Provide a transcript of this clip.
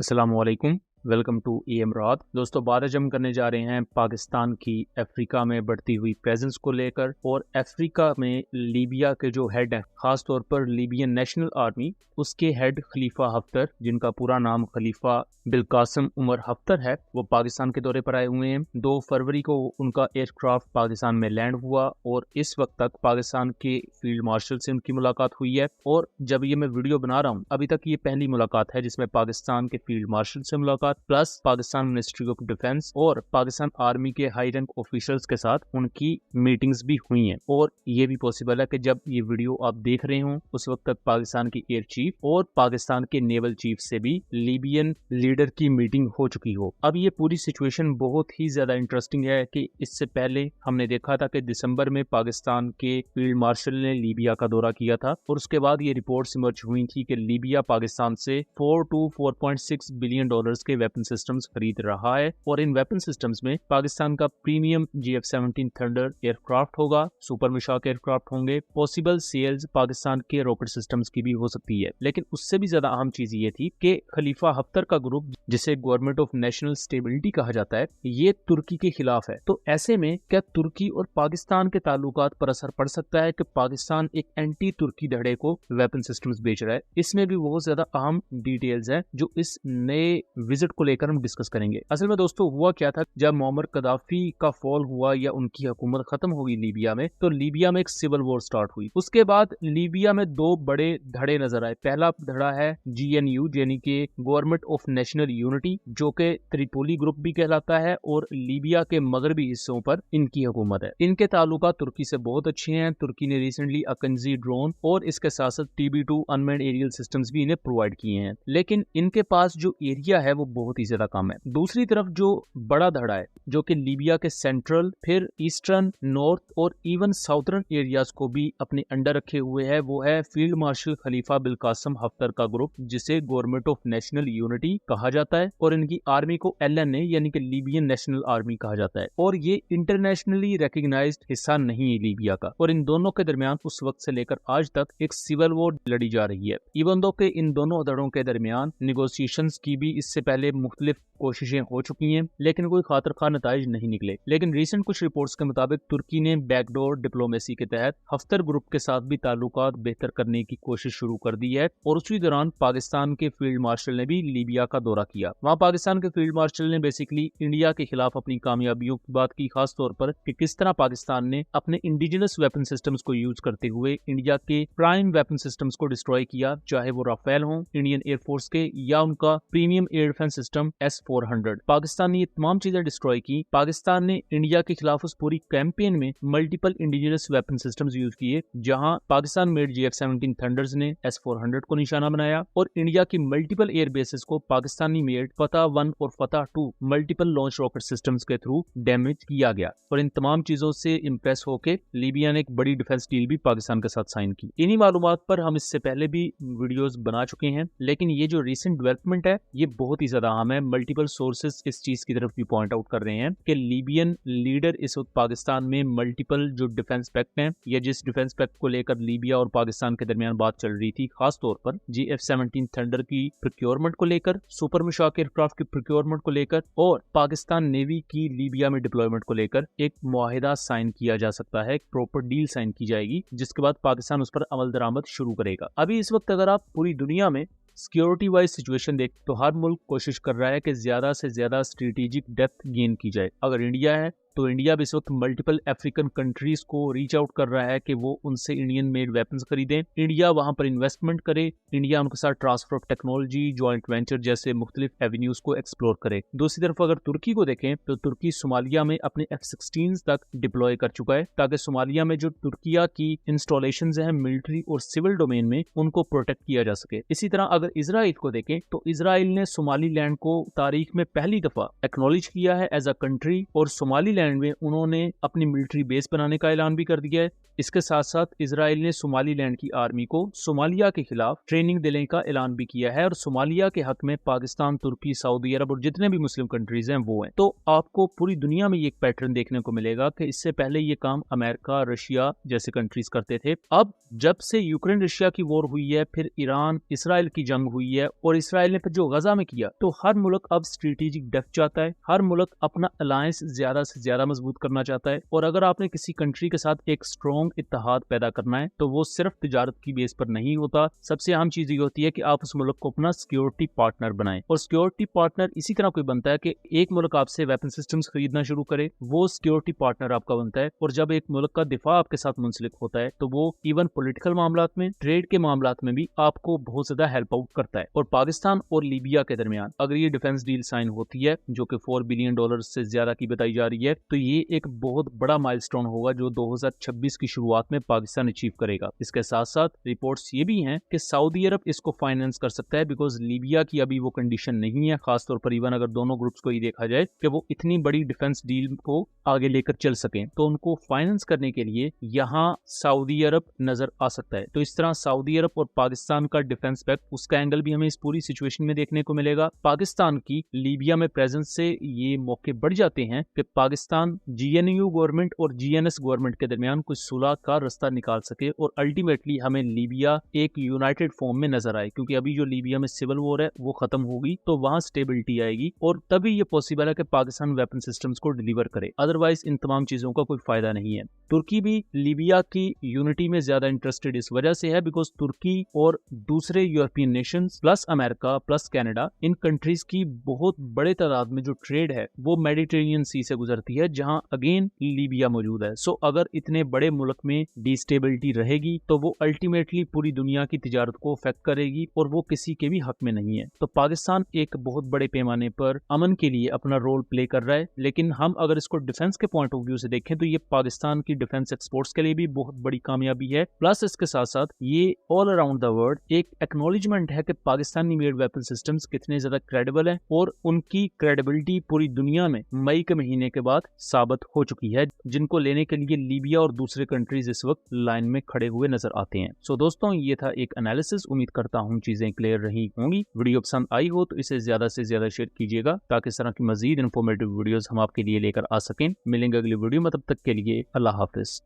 अस्सलामुअलैकुम, welcome to M रात। दोस्तों, बात आज हम करने जा रहे हैं पाकिस्तान की अफ्रीका में बढ़ती हुई प्रेजेंस को लेकर और अफ्रीका में लीबिया के जो हेड हैं, खास तौर पर लीबियन नेशनल आर्मी, उसके हेड खलीफा हफ्तर, जिनका पूरा नाम खलीफा बिलकासम उमर हफ्तर है, वो पाकिस्तान के दौरे पर आए हुए हैं। 2 फरवरी को उनका एयरक्राफ्ट पाकिस्तान में लैंड हुआ और इस वक्त तक पाकिस्तान के फील्ड मार्शल से उनकी मुलाकात हुई है। और जब ये मैं वीडियो बना रहा हूँ, अभी तक ये पहली मुलाकात है जिसमें पाकिस्तान के फील्ड मार्शल से मुलाकात plus Pakistan ministry of defence और पाकिस्तान आर्मी के हाई रैंक ऑफिशियल्स के साथ उनकी मीटिंग्स भी हुई हैं। और ये भी पॉसिबल है कि जब ये वीडियो आप देख रहे हो उस वक्त तक पाकिस्तान की एयर चीफ और पाकिस्तान के नेवल चीफ से भी लीबियन लीडर की मीटिंग हो चुकी हो। अब ये पूरी सिचुएशन बहुत ही ज्यादा इंटरेस्टिंग है कि इससे पहले हमने देखा था कि दिसंबर में पाकिस्तान के फील्ड मार्शल ने लीबिया का दौरा किया था और उसके बाद ये रिपोर्ट्स इमर्ज हुई थी कि लीबिया पाकिस्तान से 4 to 4.6 बिलियन डॉलर्स के वेपन सिस्टम्स खरीद रहा है और इन वेपन सिस्टम्स में पाकिस्तान का प्रीमियम GF-17 थंडर एयरक्राफ्ट होगा, सुपर मिशाक एयरक्राफ्ट होंगे, पॉसिबल सेल्स पाकिस्तान के रॉकेट सिस्टम्स की भी हो सकती है। लेकिन उससे भी ज्यादा अहम चीज ये थी कि खलीफा हफ्तर का ग्रुप, जिसे गवर्नमेंट ऑफ नेशनल स्टेबिलिटी कहा जाता है, ये तुर्की के खिलाफ है। तो ऐसे में क्या तुर्की और पाकिस्तान के ताल्लुकात पर असर पड़ सकता है कि पाकिस्तान एक एंटी तुर्की धड़े को वेपन सिस्टम्स बेच रहा है? इसमें भी बहुत ज्यादा अहम डिटेल्स हैं जो इस नए विजिट को लेकर हम डिस्कस करेंगे। असल में दोस्तों, हुआ क्या था, जब मोहम्मद कदाफी का फॉल हुआ या उनकी हुकूमत खत्म हो गई लीबिया में, तो लीबिया में एक सिविल वॉर स्टार्ट हुई। उसके बाद लीबिया में 2 बड़े धड़े नजर आए। पहला धड़ा है GNU यानी कि गवर्नमेंट ऑफ नेशनल यूनिटी, जो कि त्रिपोली ग्रुप भी कहलाता है और लीबिया के मगरबी हिस्सों पर इनकी हुकूमत है। इनके ताल्लुकात तुर्की से बहुत अच्छे हैं। तुर्की ने रिसेंटली अकंजी ड्रोन और इसके साथ साथ TB2 अनमैन्ड एरियल सिस्टम्स भी इन्हें प्रोवाइड किए हैं। लेकिन इनके पास जो एरिया है वो बहुत ही ज्यादा कम है। दूसरी तरफ जो बड़ा धड़ा है, जो कि लीबिया के सेंट्रल, फिर ईस्टर्न, नॉर्थ और इवन साउथर्न एरियाज को भी अपने अंडर रखे हुए है, वो है फील्ड मार्शल खलीफा बिलकासम हफ्तर का ग्रुप, जिसे गवर्नमेंट ऑफ नेशनल यूनिटी कहा जाता है और इनकी आर्मी को LNA यानी कि लीबियन नेशनल आर्मी कहा जाता है। और ये इंटरनेशनली रिकॉग्नाइज्ड हिस्सा नहीं है लीबिया का। और इन दोनों के दरमियान उस वक्त से लेकर आज तक एक सिविल वॉर लड़ी जा रही है। इवन दो के इन दोनों धड़ों के दरमियान निगोशिएशंस की भी इससे पहले मुख्तलिफ कोशिशें हो चुकी हैं, लेकिन कोई खातिर खा नताइज नहीं निकले। लेकिन रिसेंट कुछ रिपोर्ट्स के मुताबिक तुर्की ने बैकडोर डिप्लोमेसी के तहत हफ्तर ग्रुप के साथ भी ताल्लुकात बेहतर करने की कोशिश शुरू कर दी है। और उसी दौरान पाकिस्तान के फील्ड मार्शल ने भी लीबिया का दौरा किया। वहां पाकिस्तान के फील्ड मार्शल ने बेसिकली इंडिया के खिलाफ अपनी कामयाबियों की बात की, खास तौर पर कि किस तरह पाकिस्तान ने अपने इंडिजिनस वेपन सिस्टम्स को यूज करते हुए इंडिया के प्राइम वेपन सिस्टम्स को डिस्ट्रॉय किया, चाहे वो राफेल हो इंडियन एयरफोर्स के या उनका premium air defence system S-400। Pakistan ने ये तमाम चीजें डिस्ट्रॉय की। पाकिस्तान ने इंडिया के खिलाफ उस पूरी कैंपेन में multiple indigenous weapon systems use किए, जहां पाकिस्तान मेड GF-17 थंडर्स ने S-400 को निशाना बनाया और इंडिया की मल्टीपल एयर बेसेस को पाकिस्तानी मेड फतह 1 और फतह 2 मल्टीपल लॉन्च रॉकेट सिस्टम्स के थ्रू डैमेज किया गया। और इन तमाम चीजों से इंप्रेस होकर लीबिया ने एक बड़ी डिफेंस डील भी पाकिस्तान के साथ साइन की। इन्हीं मालूमात पर हम इससे पहले भी वीडियोस बना चुके हैं, लेकिन ये जो रिसेंट डेवलपमेंट है ये बहुत ही ज्यादा अहम है। मल्टीपल सोर्सेस इस चीज की तरफ भी पॉइंट आउट कर रहे हैं कि लीबियन लीडर इस वक्त पाकिस्तान में मल्टीपल जो डिफेंस पैक्ट हैं या जिस डिफेंस पैक्ट को लेकर लीबिया और पाकिस्तान के दरमियान बात चल रही थी, खास तौर पर GF-17 थंडर की प्रोक्योरमेंट को लेकर, सुपर मिशाक एयरक्राफ्ट की प्रोक्योरमेंट को लेकर और पाकिस्तान नेवी की लीबिया में डिप्लॉयमेंट को लेकर एक मुआहिदा साइन किया जा सकता है, एक प्रॉपर डील साइन की जाएगी, जिसके बाद पाकिस्तान उस पर अमल दरामद शुरू करेगा। अभी इस वक्त अगर आप पूरी दुनिया में सिक्योरिटी वाइज सिचुएशन देख तो हर मुल्क कोशिश कर रहा है कि ज्यादा से ज्यादा स्ट्रेटेजिक डेप्थ गेन की जाए। अगर इंडिया है तो इंडिया भी इस वक्त मल्टीपल अफ्रीकन कंट्रीज को रीच आउट कर रहा है कि वो उनसे इंडियन मेड वेपन्स खरीदें, इंडिया वहां पर इन्वेस्टमेंट करे, इंडिया उनके साथ transfer of technology, joint venture जैसे मुख्तलिफ एवेन्यूज को एक्सप्लोर करे। दूसरी तरफ अगर तुर्की को देखें तो तुर्की सोमालिया में अपने F-16 तक डिप्लॉय कर चुका है, ताकि सोमालिया में जो तुर्किया की इंस्टॉलेशन है मिलिट्री और सिविल डोमेन में, उनको प्रोटेक्ट किया जा सके। इसी तरह अगर इजराइल को देखें तो इजराइल ने सोमालीलैंड को तारीख में पहली दफा एक्नॉलेज किया है एज अ कंट्री और सोमालीलैंड सोमालीलैंड में उन्होंने अपनी मिलिट्री बेस बनाने का ऐलान भी कर दिया है। इसके साथ साथ इजराइल ने सोमालीलैंड की आर्मी को सोमालिया के खिलाफ ट्रेनिंग देने का ऐलान भी किया है और सोमालिया के हक में पाकिस्तान, तुर्की, सऊदी अरब और जितने भी मुस्लिम कंट्रीज हैं वो हैं। तो आपको पूरी दुनिया में ये एक पैटर्न देखने को मिलेगा कि इससे पहले ये काम अमेरिका, रशिया जैसे कंट्रीज करते थे। अब जब से यूक्रेन रशिया की वॉर हुई है, फिर ईरान इसराइल की जंग हुई है और इसराइल ने फिर जो गजा में किया, तो हर मुल्क अब स्ट्रेटेजिक डेप्थ चाहता है। हर मुल्क अपना अलायंस ज्यादा से ज्यादा मजबूत करना चाहता है। और अगर आपने किसी कंट्री के साथ एक स्ट्रॉन्ग इत्तेहाद पैदा करना है तो वो सिर्फ तिजारत की बेस पर नहीं होता। सबसे अहम चीज ये होती है कि आप उस मुल्क को अपना सिक्योरिटी पार्टनर बनाएं। और सिक्योरिटी पार्टनर इसी तरह कोई बनता है कि एक मुल्क आपसे वेपन सिस्टम्स खरीदना शुरू करे, वो सिक्योरिटी पार्टनर आपका बनता है। और जब एक मुल्क का दिफा आपके साथ मुंसलिक होता है तो वो इवन पॉलिटिकल मामलात में, ट्रेड के मामलात में भी आपको बहुत ज्यादा हेल्प आउट करता है। और पाकिस्तान और लीबिया के दरमियान अगर ये डिफेंस डील साइन होती है जो कि $4 बिलियन से ज्यादा की बताई जा रही है, तो ये एक बहुत बड़ा माइलस्टोन होगा जो 2026 की शुरुआत में पाकिस्तान अचीव करेगा। इसके साथ साथ रिपोर्ट्स ये भी हैं कि सऊदी अरब इसको फाइनेंस कर सकता है, बिकॉज लीबिया की अभी वो कंडीशन नहीं है, खासतौर पर इवन अगर दोनों ग्रुप्स को ये देखा जाए कि वो इतनी बड़ी डिफेंस डील को आगे लेकर चल सकें, तो उनको फाइनेंस करने के लिए यहाँ सऊदी अरब नजर आ सकता है। तो इस तरह सऊदी अरब और पाकिस्तान का डिफेंस पैक्ट, उसका एंगल भी हमें इस पूरी सिचुएशन में देखने को मिलेगा। पाकिस्तान की लीबिया में प्रेजेंस से ये मौके बढ़ जाते हैं कि पाकिस्तान GNU गवर्नमेंट और GNS गवर्नमेंट के दरमियान कुछ सुलह का रास्ता निकाल सके और अल्टीमेटली हमें लीबिया एक यूनाइटेड फॉर्म में नजर आए। क्योंकि अभी जो लीबिया में सिविल वॉर है वो खत्म होगी तो वहां स्टेबिलिटी आएगी और तभी ये पॉसिबल है कि पाकिस्तान वेपन सिस्टम्स को डिलीवर करे। अदरवाइज इन तमाम चीजों का कोई फायदा नहीं है। तुर्की भी लीबिया की यूनिटी में ज्यादा इंटरेस्टेड इस वजह से है बिकॉज तुर्की और दूसरे European nations plus America plus Canada, इन कंट्रीज की बहुत बड़े तादाद में जो ट्रेड है वो मेडिटेरेनियन सी से गुजरती है, जहां अगेन लीबिया मौजूद है। सो अगर इतने बड़े मुल्क में डिस्टेबिलिटी रहेगी तो वो अल्टीमेटली पूरी दुनिया की तिजारत को अफेक्ट करेगी और वो किसी के भी हक में नहीं है। तो पाकिस्तान एक बहुत बड़े पैमाने पर अमन के लिए अपना रोल प्ले कर रहा है, लेकिन हम अगर इसको डिफेंस के पॉइंट ऑफ व्यू से देखें तो ये पाकिस्तान की डिफेंस एक्सपोर्ट्स के लिए भी बहुत बड़ी कामयाबी है। प्लस इसके साथ साथ ये ऑल अराउंड द वर्ल्ड एक एक्नॉलेजमेंट है कि पाकिस्तानी मेड वेपन सिस्टम्स कितने ज्यादा क्रेडिबल हैं और उनकी क्रेडिबिलिटी पूरी दुनिया में मई के महीने के बाद साबित हो चुकी है, जिनको लेने के लिए लीबिया और दूसरे कंट्रीज इस वक्त लाइन में खड़े हुए नजर आते हैं। सो दोस्तों, ये था एक एनालिसिस। उम्मीद करता हूँ चीजें क्लियर रही होंगी। वीडियो पसंद आई हो तो इसे ज्यादा से ज्यादा शेयर कीजिएगा ताकि इस तरह की मजीद इन्फॉर्मेटिव वीडियोस हम आपके लिए लेकर आ सकें। मिलेंगे अगली वीडियो में, तब तक के लिए अल्लाह हाफिज।